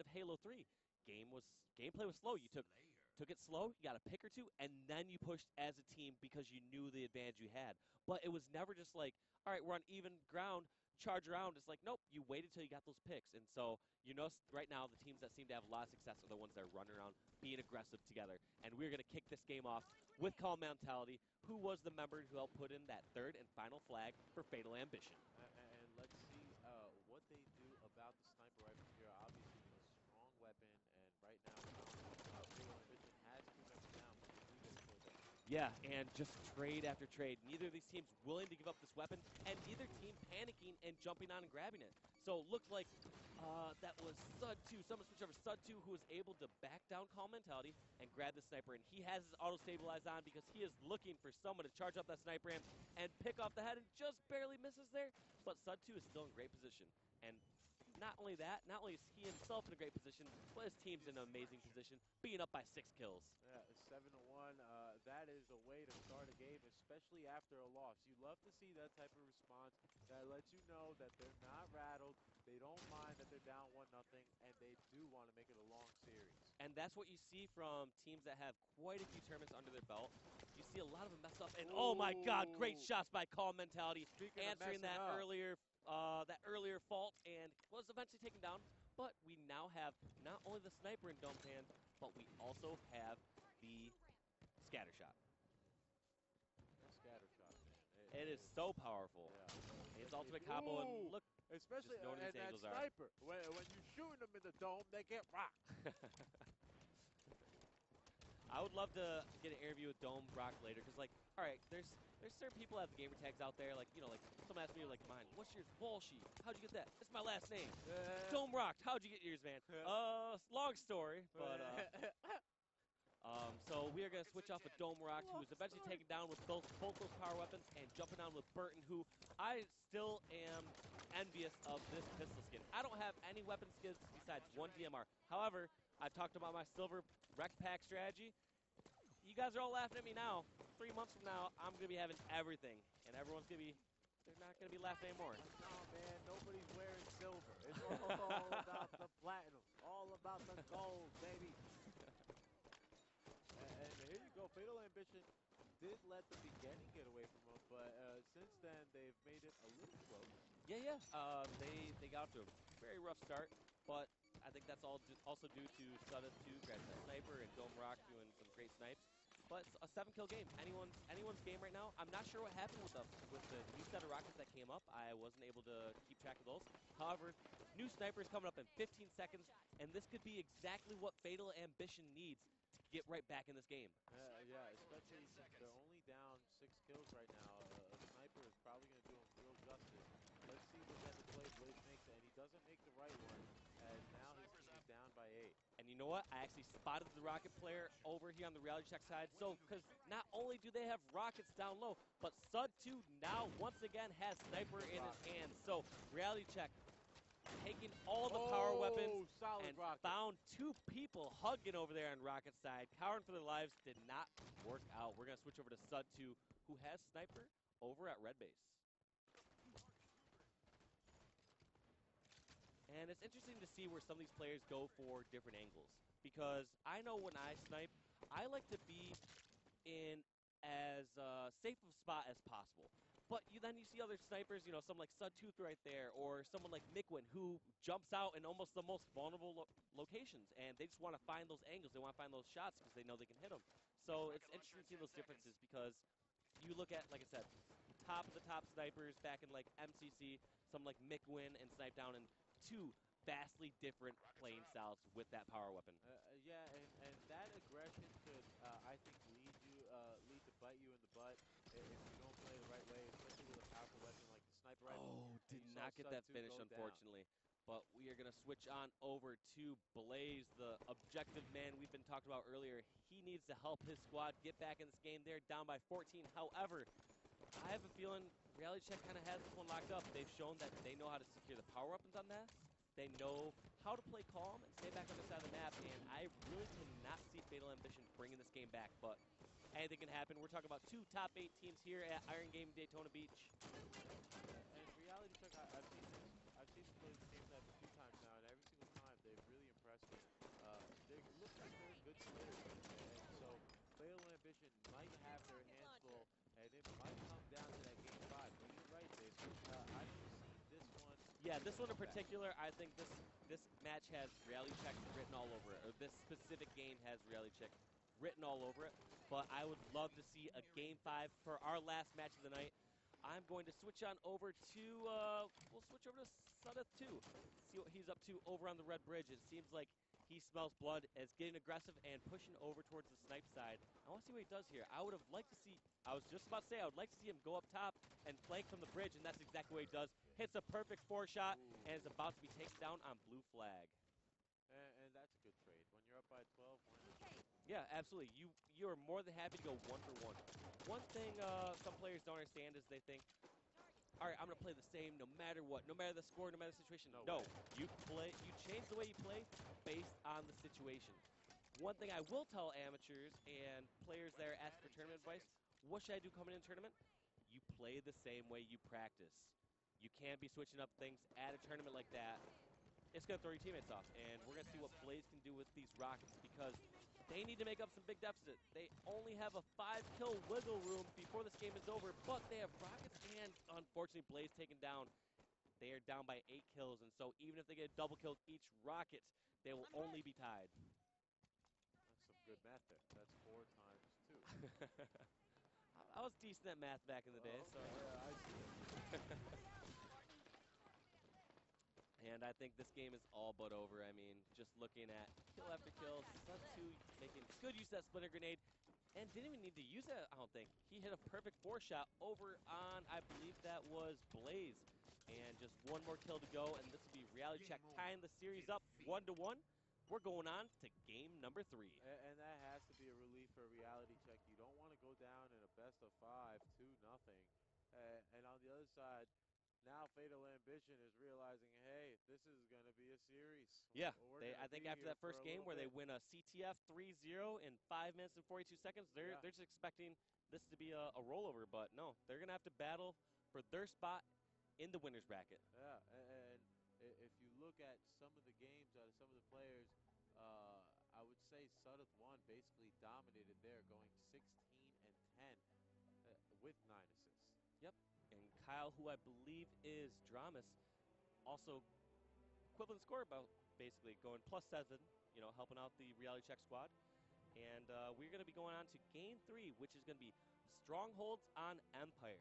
end of Halo 3. Gameplay was slow. You took it slow, you got a pick or two, and then you pushed as a team because you knew the advantage you had. But it was never just like, all right, we're on even ground, charge around. It's like, nope, you waited till you got those picks. And so you notice right now the teams that seem to have a lot of success are the ones that are running around, being aggressive together. And we're going to kick this game off with Calm Mentality, who was the member who helped put in that third and final flag for Fatal Ambition. And let's see what they do about the sniper rifle here. Obviously, a strong weapon, and right now, Fatal Ambition has two members down, but they do get a kill there. Yeah, and just trade after trade. Neither of these teams willing to give up this weapon, and neither team panicking and jumping on and grabbing it. So it looked like that was SUDDOTH, someone switched over SUDDOTH, who was able to back down Calm Mentality and grab the sniper. And he has his auto-stabilize on because he is looking for someone to charge up that sniper ramp and pick off the head, and just barely misses there. But SUDDOTH is still in great position. And not only that, not only is he himself in a great position, but his team's in an amazing position, being up by 6 kills. Yeah, 7-1. That is a way to start a game, especially after a loss. You love to see that type of response that lets you know that they're not rattled, they don't mind that they're down 1-0, and they do want to make it a long series. And that's what you see from teams that have quite a few tournaments under their belt. You see a lot of them mess up, and oh my God, great shots by Calm Mentality, answering that earlier fault, and was eventually taken down. But we now have not only the sniper in Dome's hand, but we also have the scatter shot. That scatter shot, man. It is so powerful. Yeah. His ultimate combo, and look, especially and that sniper. When you're shooting them in the dome, they get rocked. I would love to get an interview with Dome Rock later, because, like, all right, there's certain people that have the gamer tags out there, like, you know, like, someone asked me, like, mine, what's yours? Walshy. How'd you get that? It's my last name. Dome Rocked. How'd you get yours, man? Long story, but, so we are going to switch off with Dome Rocked, who was eventually taken down with both those power weapons, and jumping on with Burton, who I still am envious of this pistol skin. I don't have any weapon skins besides one DMR. However, I've talked about my silver rec pack strategy. You guys are all laughing at me now. 3 months from now, I'm going to be having everything, and everyone's going to be, they're not going to be laughing anymore. No, man, nobody's wearing silver. It's all about the platinum, all about the gold, baby. And here you go. Fatal Ambition did let the beginning get away from them, but since then, they've made it a little close. Yeah. They got off to a very rough start, but I think that's also due to SUDDOTH 2, grabbing that sniper, and Dome Rock doing some great snipes. But it's a 7-kill game. Anyone's game right now. I'm not sure what happened with the new set of rockets that came up. I wasn't able to keep track of those. However, new snipers coming up in 15 seconds, and this could be exactly what Fatal Ambition needs to get right back in this game. Yeah, especially since they're only down 6 kills right now. A sniper is probably going to do him real justice. Let's see what type of play Blaze makes, and he doesn't make the right one, as now his team is down by 8. And you know what? I actually spotted the rocket player over here on the reality check side. So, because not only do they have rockets down low, but SUDDOTH 2 now once again has sniper in his hands. So, reality check, taking all the power weapons and found 2 people hugging over there on rocket side. Cowering for their lives did not work out. We're going to switch over to SUDDOTH 2, who has sniper over at red base. And it's interesting to see where some of these players go for different angles. Because I know when I snipe, I like to be in as safe of a spot as possible. But then you see other snipers, you know, someone like SUDDOTH right there, or someone like Mikwin, who jumps out in almost the most vulnerable locations. And they just want to find those angles. They want to find those shots because they know they can hit them. So it's interesting to see those differences, because you look at, like I said, top of the top snipers back in like MCC, someone like Mikwin and Snipe Down, and 2 vastly different playing styles with that power weapon. Yeah, and that aggression could, I think, lead to bite you in the butt if you don't play the right way, especially with a powerful weapon like the sniper rifle. Oh, did not get that finish, unfortunately. But we are going to switch on over to Blaze, the objective man we've been talking about earlier. He needs to help his squad get back in this game. They're down by 14. However, I have a feeling Reality Check kind of has this one locked up. They've shown that they know how to secure the power weapons on that. They know how to play calm and stay back on the side of the map, and I really cannot see Fatal Ambition bringing this game back, but anything can happen. We're talking about 2 top 8 teams here at Irongaming Daytona Beach. And Reality Check, I've seen them play the same type a few times now, and every single time they've really impressed they're good spitters, and so Fatal Ambition might have their hands full, and it might come down to that game 5. But you're right, Dave. I foresee this one Yeah, being this a one in comeback. particular, I think this match has reality check written all over it. Or this specific game has reality check written all over it. But I would love to see a game 5 for our last match of the night. I'm going to switch on over to we'll switch over to SUDDOTH 2. See what he's up to over on the Red Bridge. It seems like he smells blood, is getting aggressive and pushing over towards the snipe side. I want to see what he does here. I would have liked to see, I was just about to say, I would like to see him go up top and flank from the bridge, and that's exactly what he does. Hits a perfect 4-shot and is about to be taken down on blue flag. And that's a good trade. When you're up by 12, why not? Yeah, absolutely. You're more than happy to go 1-for-1. One thing some players don't understand is they think, all right, I'm going to play the same no matter what, no matter the score, no matter the situation. No No, way. you change the way you play based on the situation. One thing I will tell amateurs and players that are asking for tournament advice, what should I do coming in a tournament? You play the same way you practice. You can't be switching up things at a tournament like that. It's going to throw your teammates off, and we're going to see what Blaze can do with these rockets because they need to make up some big deficit. They only have a 5-kill wiggle room before this game is over, but they have rockets, and unfortunately, Blaze taken down. They are down by 8 kills, and so even if they get a double kill each rocket, they will only be tied. That's some good math there. That's 4 times 2. I was decent at math back in the day, so. Okay, I see it. And I think this game is all but over. I mean, just looking at kill after kill, SUDDOTH 2 making good use of that splitter grenade, and didn't even need to use it, I don't think. He hit a perfect 4-shot over on, I believe that was Blaze. And just one more kill to go, and this will be reality check tying the series up 1-1. We're going on to game number 3. And that has to be a relief for a reality check. You don't want to go down in a best of 5, 2-0. And on the other side, now Fatal Ambition is realizing, hey, this is going to be a series. Yeah, We're going I to think be after here that for first a game little where they bit. win a CTF 3-0 in 5 minutes and 42 seconds, they're Yeah. just expecting this to be a rollover. But no, they're going to have to battle for their spot in the winner's bracket. Yeah, and if you look at some of the games out of some of the players, I would say SUDDOTH 1 basically dominated there, going 16-10 with 9 assists. Yep, and Kyle, who I believe is Dramas, also equivalent score about basically going +7, you know, helping out the reality check squad. And we're going to be going on to game 3, which is going to be Strongholds on Empire.